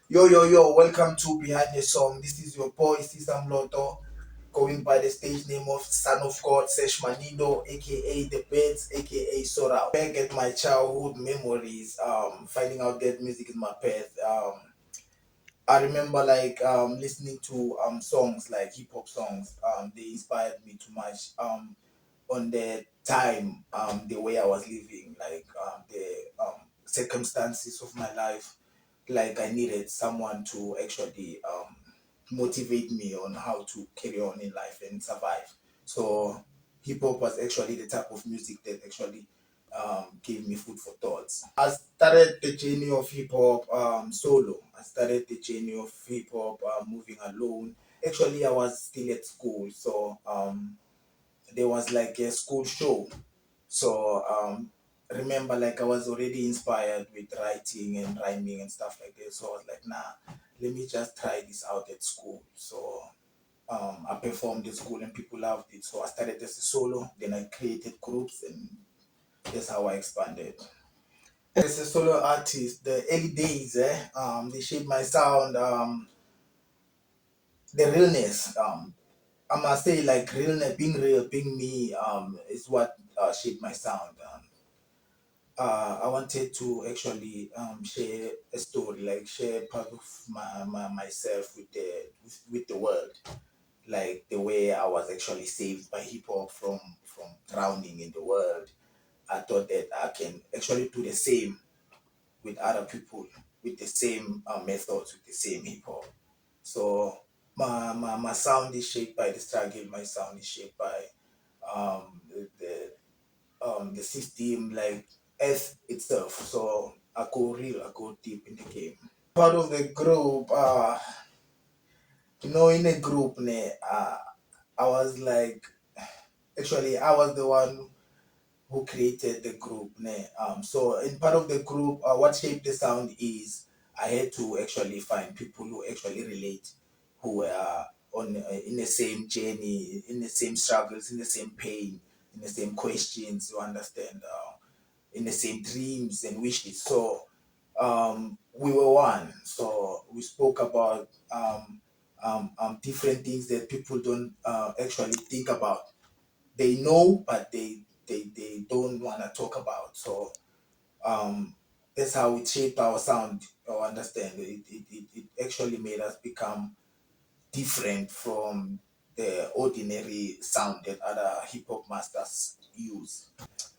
Yo, yo, yo, welcome to Behind the Song. This is your boy, Sisa Moloto, going by the stage name of Son of God, Sash Manindo, aka The Birds, aka Sora. Back at my childhood memories, finding out that music is my path. I remember listening to songs like hip hop songs. They inspired me too much. On the time, the way I was living, the circumstances of my life, like I needed someone to actually motivate me on how to carry on in life and survive. So hip hop was actually the type of music that actually gave me food for thoughts. I started the journey of hip hop solo. I started the journey of hip hop moving alone. Actually, I was still at school, so there was like a school show. So remember, like I was already inspired with writing and rhyming and stuff like that. So I was like, nah, let me just try this out at school. So I performed at school and people loved it. So I started as a solo. Then I created groups, and that's how I expanded. As a solo artist, the early days, they shaped my sound. The realness. I must say, like realness, being real, being me, is what shaped my sound. I wanted to actually share a story, like share part of myself with the world, like the way I was actually saved by hip hop from drowning in the world. I thought that I can actually do the same with other people with the same methods, with the same hip hop. So my sound is shaped by the struggle. My sound is shaped by the system, like Earth itself. So I go real, I go deep in the game. Part of the group, in a group, I was like, actually, I was the one who created the group. So in part of the group, what shaped the sound is I had to actually find people who actually relate, who were on in the same journey, in the same struggles, in the same pain, in the same questions. You understand? In the same dreams and wishes. So we were one. So we spoke about different things that people don't actually think about. They know, but they don't want to talk about. So um, that's how it shaped our sound. Or understand it actually made us become different from the ordinary sound that other hip hop masters use.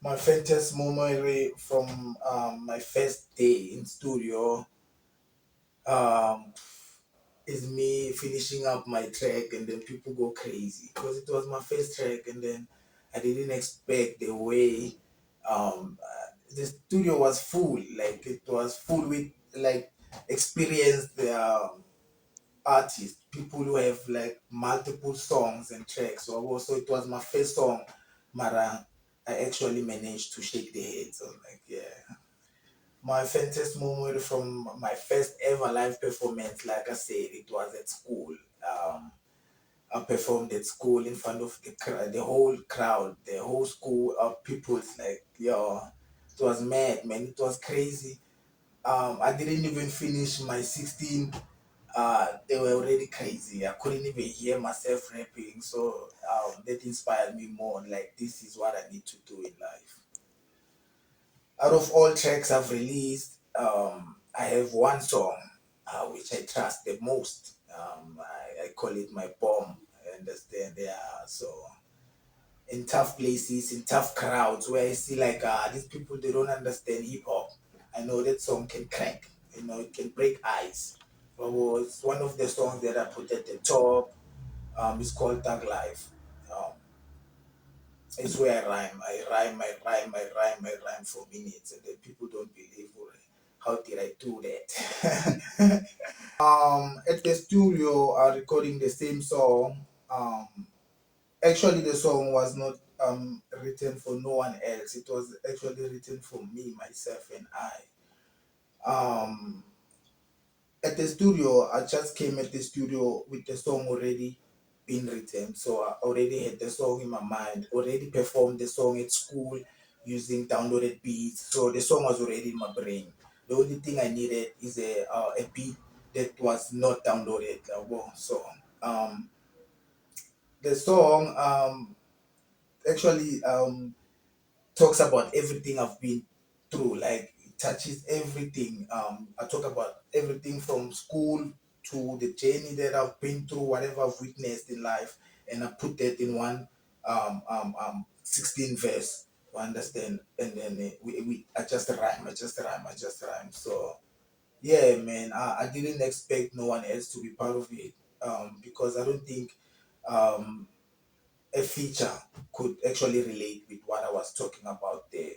My faintest memory from my first day in studio um, is me finishing up my track, and then people go crazy because it was my first track, and then I didn't expect the way the studio was full. Like it was full with like experienced artists, people who have like multiple songs and tracks. So also it was my first song, Mara. I actually managed to shake the head. So like yeah. My faintest moment from my first ever live performance, like I said, it was at school. I performed at school in front of the whole crowd, the whole school of people. It's like, yo, it was mad, man. It was crazy. I didn't even finish my 16. They were already crazy. I couldn't even hear myself rapping. So that inspired me more. Like, this is what I need to do in life. Out of all tracks I've released, I have one song which I trust the most. I call it my bomb. I understand. Yeah. So in tough places, in tough crowds, where I see like these people they don't understand hip hop, I know that song can crack. It can break ice. So it's one of the songs that I put at the top. It's called Tag Life. Um, it's where I rhyme. I rhyme for minutes, and then people don't believe, "Oh, how did I do that?" At the studio, recording the same song. Actually, the song was not written for no one else. It was actually written for me, myself, and I. Um, at the studio, I just came at the studio with the song already been written. So I already had the song in my mind, already performed the song at school using downloaded beats. So the song was already in my brain. The only thing I needed is a beat that was not downloaded. So um, the song actually talks about everything I've been through. Like it touches everything. I talk about everything from school to the journey that I've been through, whatever I've witnessed in life, and I put that in one 16 verse. You understand? And then I just rhyme, I just rhyme. So yeah, man, I didn't expect no one else to be part of it, because I don't think um, a feature could actually relate with what I was talking about there.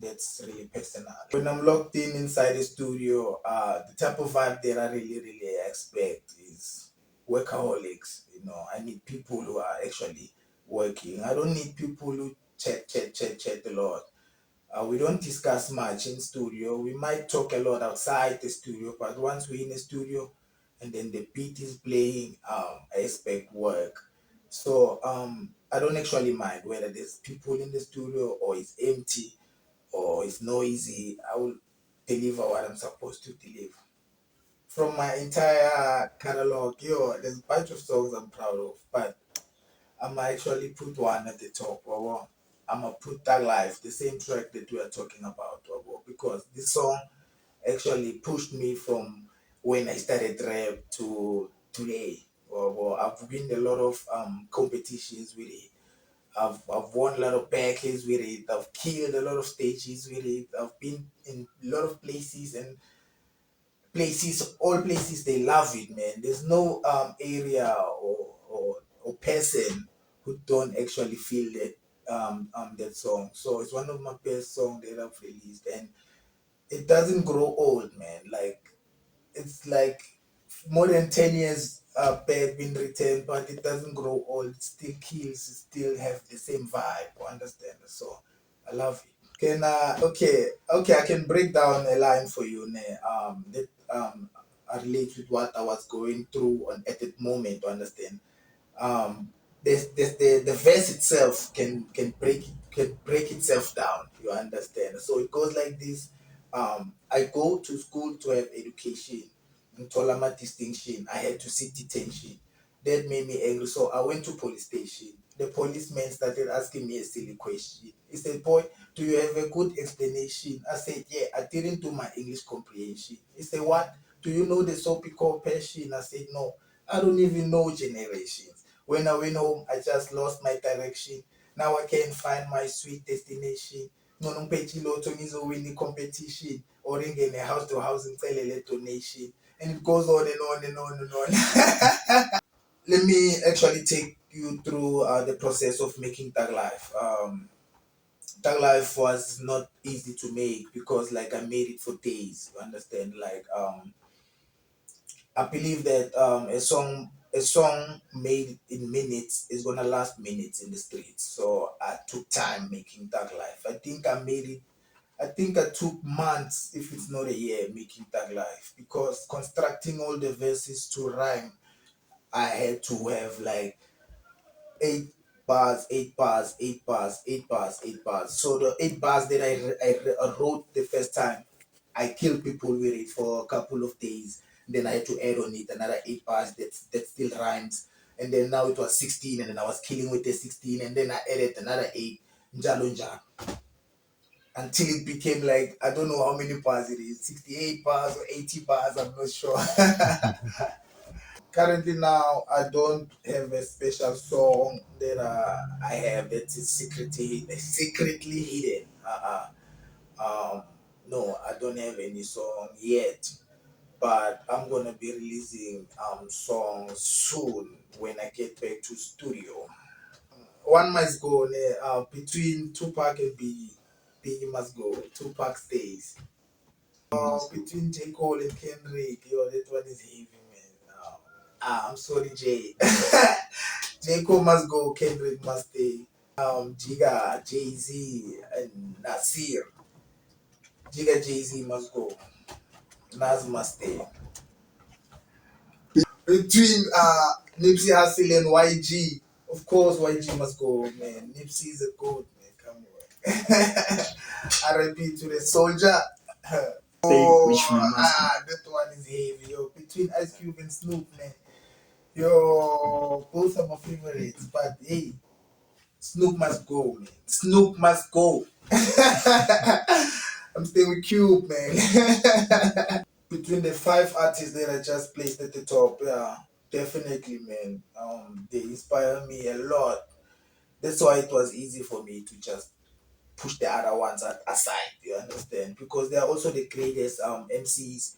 That's really personal. When I'm locked in inside the studio, the type of vibe that I really expect is workaholics. You know, I need people who are actually working. I don't need people who chat a lot. We don't discuss much in studio. We might talk a lot outside the studio, but once we're in the studio and then the beat is playing, I expect work. So I don't actually mind whether there's people in the studio or it's empty or it's noisy. I will deliver what I'm supposed to deliver. From my entire catalog, there's a bunch of songs I'm proud of, but I'm actually put one at the top. I'm gonna put that life, the same track that we are talking about, because this song actually pushed me from when I started rap to today. I've been a lot of competitions with it. I've won a lot of battles with it. I've killed a lot of stages with it. I've been in a lot of places, and all places they love it, man. There's no area or person who don't actually feel that song. So it's one of my best songs that I've released, and it doesn't grow old, man. Like it's like more than 10 years back been written, but it doesn't grow old. It still kills. It still have the same vibe. Understand? So I love it. Can okay, I can break down a line for you, ne, that I relate with what I was going through at that moment. Understand? The verse itself can break itself down. You understand? So it goes like this. I go to school to have education. Tolama distinction. I had to sit detention. That made me angry, so I went to police station. The policeman started asking me a silly question. He said, "Boy, do you have a good explanation?" I said, "Yeah, I didn't do my English comprehension." He said, "What? Do you know the soapy called passion?" I said, "No, I don't even know generations." When I went home, I just lost my direction. Now I can't find my sweet destination. Ngcono ngiphethe ilotho ngizowin the competition or ingene house to house ngicelele donation. And it goes on and on and on and on. Let me actually take you through the process of making Tag Life. Tag Life was not easy to make because like I made it for days. You understand? Like I believe that a song made in minutes is gonna last minutes in the streets. So I took time making Tag Life. I think I made it. I think I took months, if it's not a year, making Tag Life because constructing all the verses to rhyme, I had to have like 8 bars, 8 bars, 8 bars, 8 bars, 8 bars. So the 8 bars that I wrote the first time, I killed people with it for a couple of days. Then I had to add on it another 8 bars that still rhymes. And then now it was 16, and then I was killing with the 16, and then I added another 8, njalo njalo, until it became like I don't know how many bars it is, 68 bars or 80 bars, I'm not sure. Currently now I don't have a special song that I have that is secretly hidden. Um, no, I don't have any song yet, but I'm gonna be releasing songs soon when I get back to studio. One must go between Tupac and Biggie. Biggie must go. Tupac stays. Between J. Cole and Kendrick, that one is heavy, man. I'm sorry, Jay. J. Cole must go, Kendrick must stay. Jiga, Jay Z, and Nasir. Jiga, Jay Z must go. Nas must stay. Between Nipsey Hussle and YG, of course, YG must go, man. Nipsey is a goat, man. Come on. RIP to the soldier. Say which Oh, one I'm asking. that one is heavy, yo. Between Ice Cube and Snoop, man. Yo, both are my favorites, but hey, Snoop must go, man. Snoop must go. I'm staying with Cube, man. Between the five artists that I just placed at the top, yeah, definitely, man. They inspire me a lot. That's why it was easy for me to just push the other ones aside. You understand? Because they are also the greatest MCs.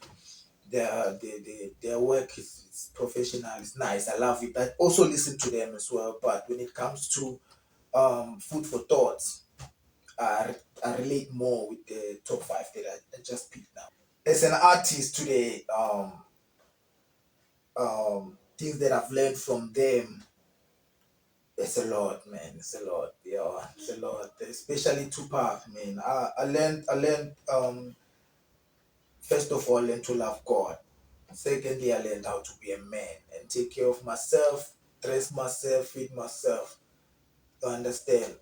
Their work is professional. It's nice. I love it. I also listen to them as well. But when it comes to food for thoughts, I relate more with the top five that I just picked now. As an artist today, things that I've learned from them, it's a lot, man. It's a lot. Yeah, it's a lot. Especially Tupac, man. I learned first of all, I learned to love God. Secondly, I learned how to be a man and take care of myself, dress myself, feed myself. To understand.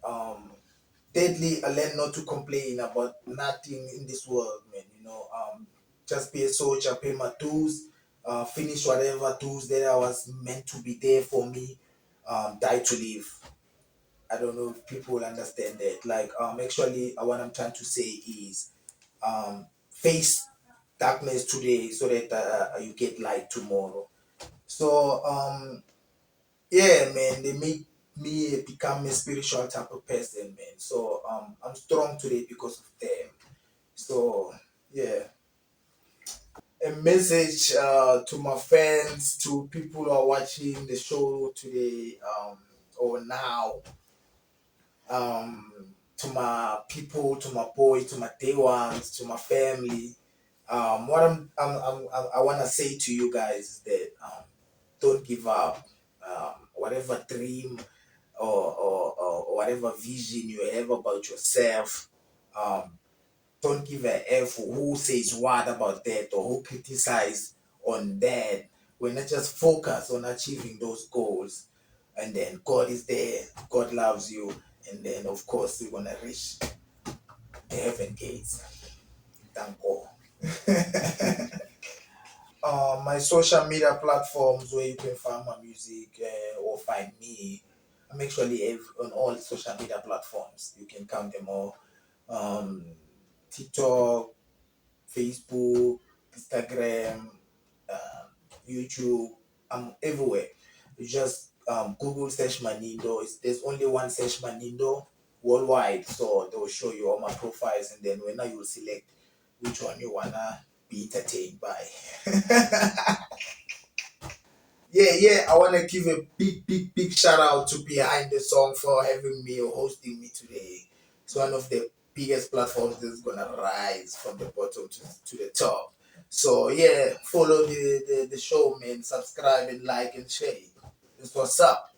Thirdly, I learned not to complain about nothing in this world, man. Just be a soldier, pay my dues, finish whatever dues that I was meant to be there for me, die to live. I don't know if people understand that. Like, actually, what I'm trying to say is, face darkness today so that you get light tomorrow. So, yeah, man, they make me become a spiritual type of person, man. So, I'm strong today because of them. So, yeah. A message to my fans, to people who are watching the show today, or now, to my people, to my boys, to my day ones, to my family. What I want to say to you guys is that don't give up. Whatever dream or whatever vision you have about yourself, um, don't give a F who says what about that or who criticize on that. We're not just focus on achieving those goals. And then God is there, God loves you, and then of course you're gonna reach the heaven gates. Thank God. My social media platforms where you can find my music or find me. I'm actually on all social media platforms. You can count them all. Um, TikTok, Facebook, Instagram, um, YouTube. I'm everywhere. You just Google Sash Manindo. There's only one Sash Manindo worldwide, so they will show you all my profiles, and then when you will select which one you wanna be entertained by. Yeah, yeah. I wanna give a big, big, big shout out to Behind the Song for having me or hosting me today. It's one of the biggest platforms that's gonna rise from the bottom to the top. So yeah, follow the show, man. Subscribe and like and share. That's what's up.